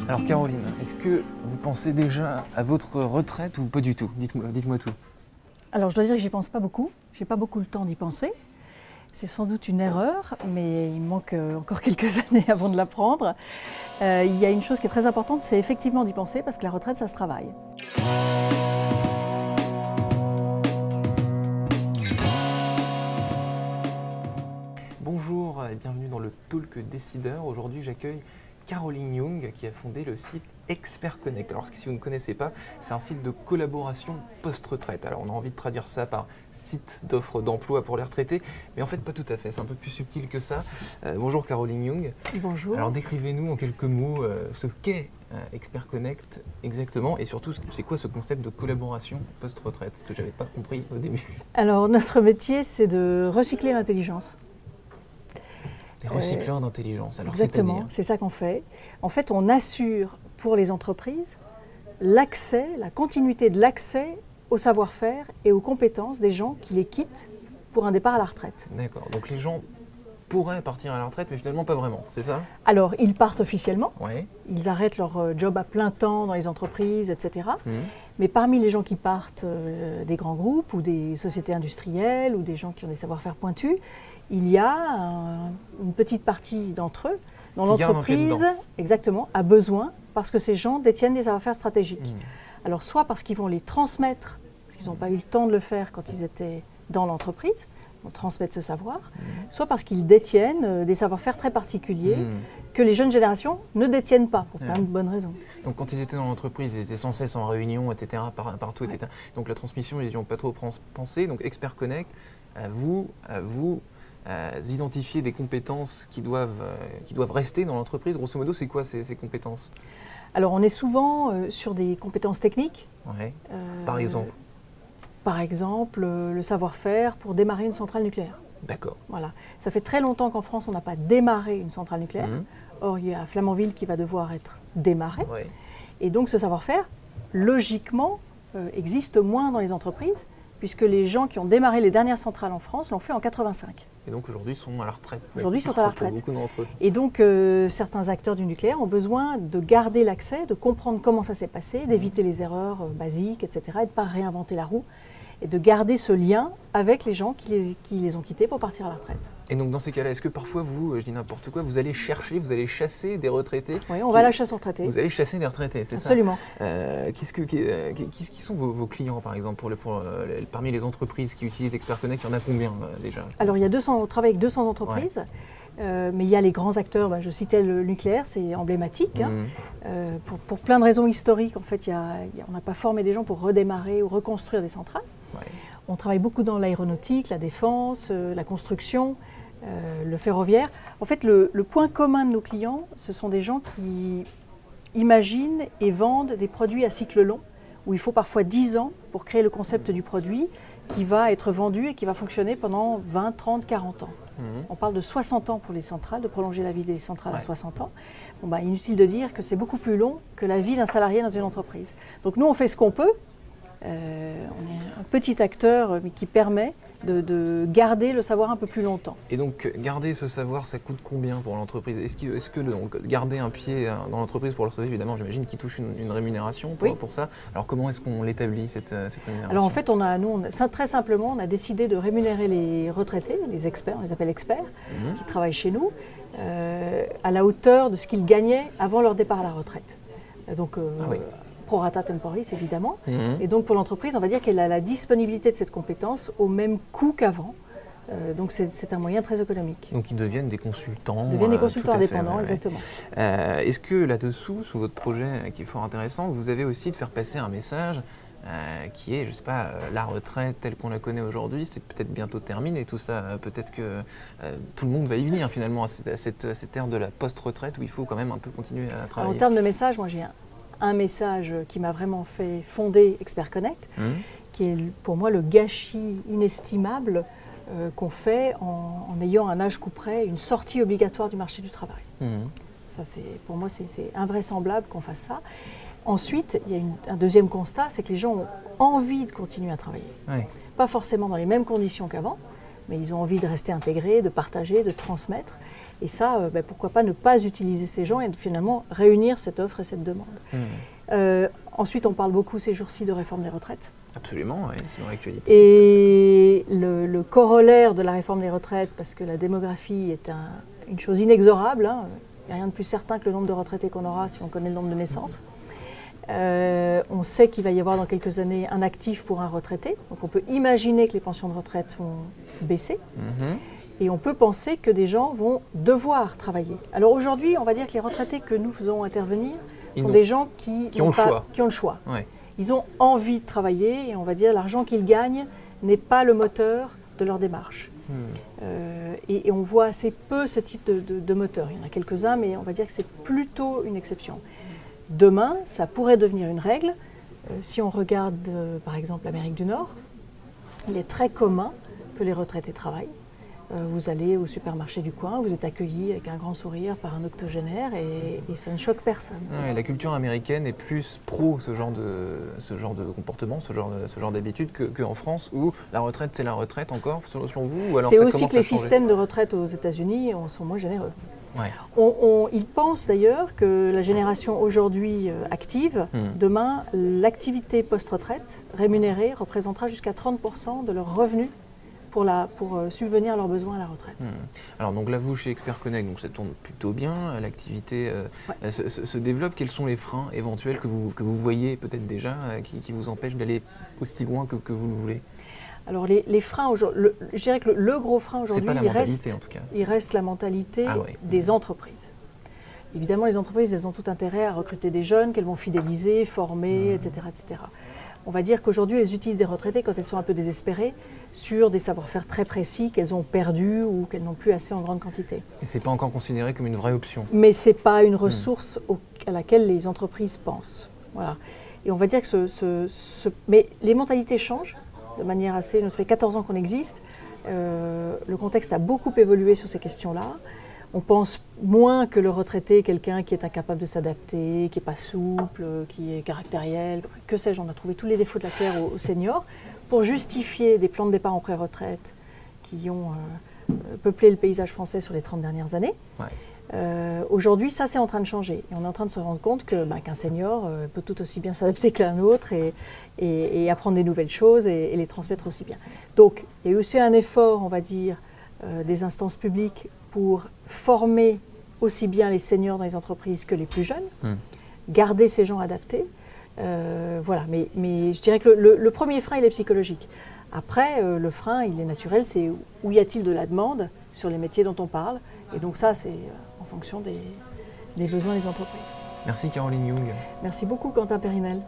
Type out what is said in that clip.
Alors Caroline, est-ce que vous pensez déjà à votre retraite ou pas du tout? Dites-moi tout. Alors je dois dire que j'y pense pas beaucoup, j'ai pas beaucoup le temps d'y penser. C'est sans doute une erreur, mais il me manque encore quelques années avant de la prendre. Il y a une chose qui est très importante, c'est effectivement d'y penser parce que la retraite, ça se travaille. Bonjour et bienvenue dans le Talk Décideur. Aujourd'hui j'accueille Caroline Young qui a fondé le site Expert Connect. Alors si vous ne connaissez pas, c'est un site de collaboration post-retraite. Alors on a envie de traduire ça par site d'offres d'emploi pour les retraités, mais en fait pas tout à fait, c'est un peu plus subtil que ça. Bonjour Caroline Young. Bonjour. Alors décrivez-nous en quelques mots ce qu'est Expert Connect exactement et surtout c'est quoi ce concept de collaboration post-retraite, ce que j'avais pas compris au début. Alors notre métier c'est de recycler l'intelligence. Des recycleurs d'intelligence. Alors exactement, c'est ça qu'on fait. En fait, on assure pour les entreprises l'accès, la continuité de l'accès au savoir-faire et aux compétences des gens qui les quittent pour un départ à la retraite. D'accord, donc les gens pourraient partir à la retraite, mais finalement pas vraiment, c'est ça? Alors, ils partent officiellement, ouais. Ils arrêtent leur job à plein temps dans les entreprises, etc. Mais parmi les gens qui partent des grands groupes ou des sociétés industrielles ou des gens qui ont des savoir-faire pointus, il y a une petite partie d'entre eux dont l'entreprise exactement, a besoin parce que ces gens détiennent des savoir-faire stratégiques. Alors soit parce qu'ils vont les transmettre, parce qu'ils n'ont pas eu le temps de le faire quand ils étaient dans l'entreprise, on transmettre ce savoir, soit parce qu'ils détiennent des savoir-faire très particuliers que les jeunes générations ne détiennent pas, pour plein de bonnes raisons. Donc quand ils étaient dans l'entreprise, ils étaient sans cesse en réunion, etc., partout, etc. Donc la transmission, ils n'y ont pas trop pensé. Donc Expert Connect, vous identifier des compétences qui doivent rester dans l'entreprise. Grosso modo, c'est quoi ces compétences? Alors, on est souvent sur des compétences techniques. Ouais. Par exemple? Par exemple, le savoir-faire pour démarrer une centrale nucléaire. D'accord. Voilà. Ça fait très longtemps qu'en France, on n'a pas démarré une centrale nucléaire. Or, il y a Flamanville qui va devoir être démarrée. Ouais. Et donc, ce savoir-faire, logiquement, existe moins dans les entreprises, puisque les gens qui ont démarré les dernières centrales en France l'ont fait en 85. Et donc aujourd'hui, ils sont à la retraite. Aujourd'hui, ils sont à la retraite. Beaucoup d'entre eux. Et donc, certains acteurs du nucléaire ont besoin de garder l'accès, de comprendre comment ça s'est passé, d'éviter les erreurs basiques, etc., et de ne pas réinventer la roue, et de garder ce lien avec les gens qui les ont quittés pour partir à la retraite. Et donc, dans ces cas-là, est-ce que parfois, je dis n'importe quoi, vous allez chasser des retraités? Oui, on va à la chasse aux retraités. Vous allez chasser des retraités, c'est ça? Absolument. Qui sont vos clients, par exemple, parmi les entreprises qui utilisent Expert Connect? Il y en a combien déjà? Alors, on travaille avec 200 entreprises. Ouais. Mais il y a les grands acteurs, je citais le nucléaire, c'est emblématique. Pour plein de raisons historiques, en fait, on n'a pas formé des gens pour redémarrer ou reconstruire des centrales. Ouais. On travaille beaucoup dans l'aéronautique, la défense, la construction, le ferroviaire. En fait, le point commun de nos clients, ce sont des gens qui imaginent et vendent des produits à cycle long, où il faut parfois 10 ans pour créer le concept du produit qui va être vendu et qui va fonctionner pendant 20, 30, 40 ans. On parle de 60 ans pour les centrales, de prolonger la vie des centrales à 60 ans. Bon, inutile de dire que c'est beaucoup plus long que la vie d'un salarié dans une entreprise. Donc nous, on fait ce qu'on peut. On est un petit acteur mais qui permet de garder le savoir un peu plus longtemps. Et donc, garder ce savoir, ça coûte combien pour l'entreprise? Est-ce que garder un pied dans l'entreprise pour le retraité, évidemment, j'imagine qu'il touche une rémunération pour ça. Alors, comment est-ce qu'on l'établit, cette rémunération? Alors, en fait, très simplement, on a décidé de rémunérer les retraités, les experts, on les appelle experts, qui travaillent chez nous, à la hauteur de ce qu'ils gagnaient avant leur départ à la retraite. Donc, prorata temporis, évidemment. Et donc, pour l'entreprise, on va dire qu'elle a la disponibilité de cette compétence au même coût qu'avant. Donc, c'est un moyen très économique. Donc, ils deviennent des consultants. Ils deviennent des consultants indépendants, exactement. Est-ce que là-dessous, sous votre projet qui est fort intéressant, vous avez aussi de faire passer un message qui est, je ne sais pas, la retraite telle qu'on la connaît aujourd'hui, c'est peut-être bientôt terminé tout ça. Peut-être que tout le monde va y venir finalement à cette ère de la post-retraite où il faut quand même un peu continuer à travailler. Alors, en termes de message, moi j'ai un message qui m'a vraiment fait fonder Expert Connect, qui est pour moi le gâchis inestimable qu'on fait en ayant un âge couperet, une sortie obligatoire du marché du travail. Ça, pour moi, c'est invraisemblable qu'on fasse ça. Ensuite, il y a un deuxième constat, c'est que les gens ont envie de continuer à travailler. Pas forcément dans les mêmes conditions qu'avant, mais ils ont envie de rester intégrés, de partager, de transmettre. Et ça, pourquoi pas ne pas utiliser ces gens et finalement réunir cette offre et cette demande. Ensuite, on parle beaucoup ces jours-ci de réforme des retraites. Absolument, oui, c'est dans l'actualité. Et le corollaire de la réforme des retraites, parce que la démographie est une chose inexorable, hein, il n'y a rien de plus certain que le nombre de retraités qu'on aura si on connaît le nombre de naissances. On sait qu'il va y avoir dans quelques années un actif pour un retraité, donc on peut imaginer que les pensions de retraite vont baisser. Et on peut penser que des gens vont devoir travailler. Alors aujourd'hui, on va dire que les retraités que nous faisons intervenir sont des gens qui ont le choix. Ouais. Ils ont envie de travailler et on va dire l'argent qu'ils gagnent n'est pas le moteur de leur démarche. Et on voit assez peu ce type de moteur. Il y en a quelques-uns, mais on va dire que c'est plutôt une exception. Demain, ça pourrait devenir une règle. Si on regarde par exemple l'Amérique du Nord, il est très commun que les retraités travaillent. Vous allez au supermarché du coin, vous êtes accueilli avec un grand sourire par un octogénaire et ça ne choque personne. Ouais, la culture américaine est plus pro ce genre de comportement, ce genre d'habitude qu'en France où la retraite c'est la retraite encore selon vous, ou alors c'est ça aussi commence que les à changer. systèmes de retraite aux États-Unis sont moins généreux. Ouais. Ils pensent d'ailleurs que la génération aujourd'hui active, demain, l'activité post-retraite rémunérée représentera jusqu'à 30% de leurs revenus pour subvenir à leurs besoins à la retraite. Alors donc là, vous, chez Expert Connect, donc ça tourne plutôt bien, l'activité se développe. Quels sont les freins éventuels que vous voyez peut-être déjà qui vous empêchent d'aller aussi loin que vous le voulez? Alors les freins, je dirais que le gros frein aujourd'hui, il reste la mentalité des entreprises. Évidemment, les entreprises, elles ont tout intérêt à recruter des jeunes qu'elles vont fidéliser, former, etc., etc. On va dire qu'aujourd'hui, elles utilisent des retraités quand elles sont un peu désespérées sur des savoir-faire très précis qu'elles ont perdus ou qu'elles n'ont plus assez en grande quantité. Et ce n'est pas encore considéré comme une vraie option. Mais ce n'est pas une ressource à laquelle les entreprises pensent. Voilà. Et on va dire que mais les mentalités changent de manière assez... Ça fait 14 ans qu'on existe. Le contexte a beaucoup évolué sur ces questions-là. On pense moins que le retraité est quelqu'un qui est incapable de s'adapter, qui n'est pas souple, qui est caractériel, que sais-je, on a trouvé tous les défauts de la terre aux seniors pour justifier des plans de départ en pré-retraite qui ont peuplé le paysage français sur les 30 dernières années. Ouais. Aujourd'hui, ça c'est en train de changer. Et on est en train de se rendre compte qu'un senior peut tout aussi bien s'adapter qu'un autre et apprendre des nouvelles choses et les transmettre aussi bien. Donc, il y a eu aussi un effort, on va dire, des instances publiques pour former aussi bien les seniors dans les entreprises que les plus jeunes, garder ces gens adaptés. Voilà, mais je dirais que le premier frein, il est psychologique. Après, le frein, il est naturel, c'est où y a-t-il de la demande sur les métiers dont on parle. Et donc ça, c'est en fonction des besoins des entreprises. Merci Caroline Young. Merci beaucoup Quentin Périnel.